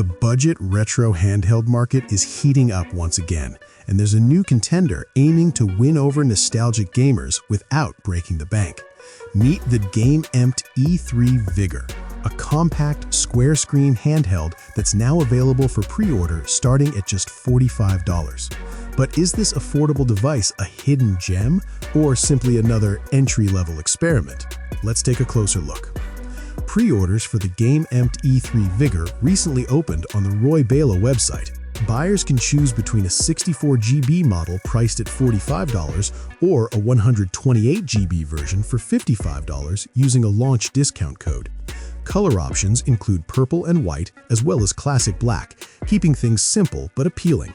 The budget retro handheld market is heating up once again, and there's a new contender aiming to win over nostalgic gamers without breaking the bank. Meet the Gamemt E3 Vigor, a compact, square-screen handheld that's now available for pre-order starting at just $45. But is this affordable device a hidden gem or simply another entry-level experiment? Let's take a closer look. Pre-orders for the Gamemt E3 Vigor recently opened on the Roy Bela website. Buyers can choose between a 64GB model priced at $45 or a 128GB version for $55 using a launch discount code. Color options include purple and white as well as classic black, keeping things simple but appealing.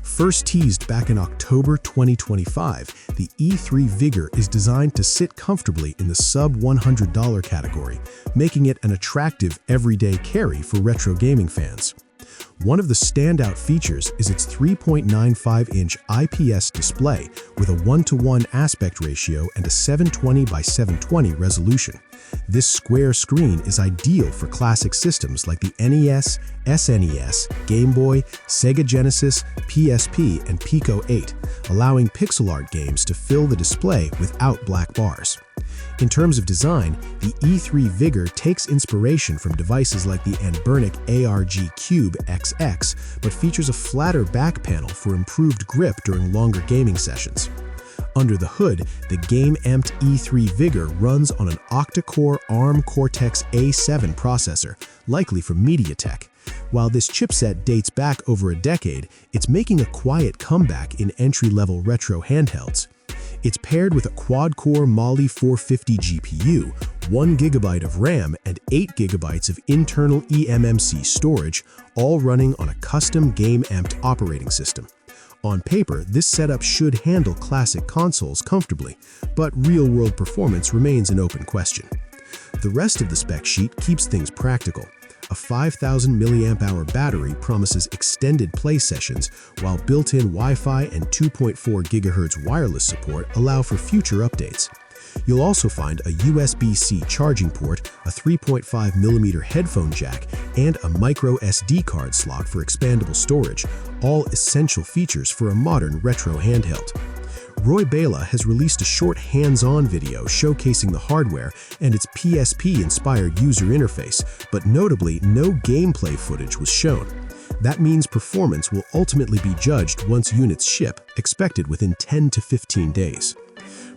First teased back in October 2025, the E3 Vigor is designed to sit comfortably in the sub-$100 category, making it an attractive everyday carry for retro gaming fans. One of the standout features is its 3.95-inch IPS display with a 1:1 aspect ratio and a 720 by 720 resolution. This square screen is ideal for classic systems like the NES, SNES, Game Boy, Sega Genesis, PSP, and Pico 8, allowing pixel art games to fill the display without black bars. In terms of design, the E3 Vigor takes inspiration from devices like the Anbernic ARG Cube XX, but features a flatter back panel for improved grip during longer gaming sessions. Under the hood, the Gamemt E3 Vigor runs on an octa-core ARM Cortex-A7 processor, likely from MediaTek. While this chipset dates back over a decade, it's making a quiet comeback in entry-level retro handhelds. It's paired with a quad-core Mali 450 GPU, 1GB of RAM, and 8GB of internal eMMC storage, all running on a custom Gamemt operating system. On paper, this setup should handle classic consoles comfortably, but real-world performance remains an open question. The rest of the spec sheet keeps things practical. A 5,000 mAh battery promises extended play sessions, while built-in Wi-Fi and 2.4 GHz wireless support allow for future updates. You'll also find a USB-C charging port, a 3.5mm headphone jack, and a microSD card slot for expandable storage, all essential features for a modern retro handheld. Roy Bela has released a short hands-on video showcasing the hardware and its PSP-inspired user interface, but notably no gameplay footage was shown. That means performance will ultimately be judged once units ship, expected within 10 to 15 days.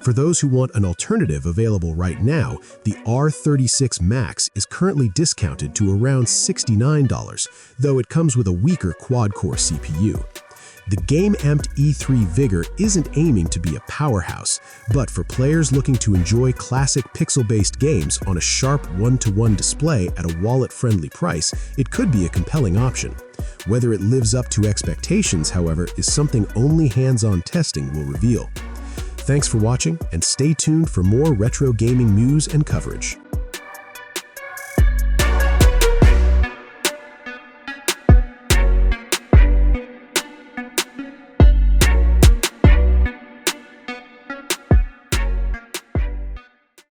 For those who want an alternative available right now, the R36 Max is currently discounted to around $69, though it comes with a weaker quad-core CPU. The Gamemt E3 Vigor isn't aiming to be a powerhouse, but for players looking to enjoy classic pixel-based games on a sharp 1:1 display at a wallet-friendly price, it could be a compelling option. Whether it lives up to expectations, however, is something only hands-on testing will reveal. Thanks for watching, and stay tuned for more retro gaming news and coverage.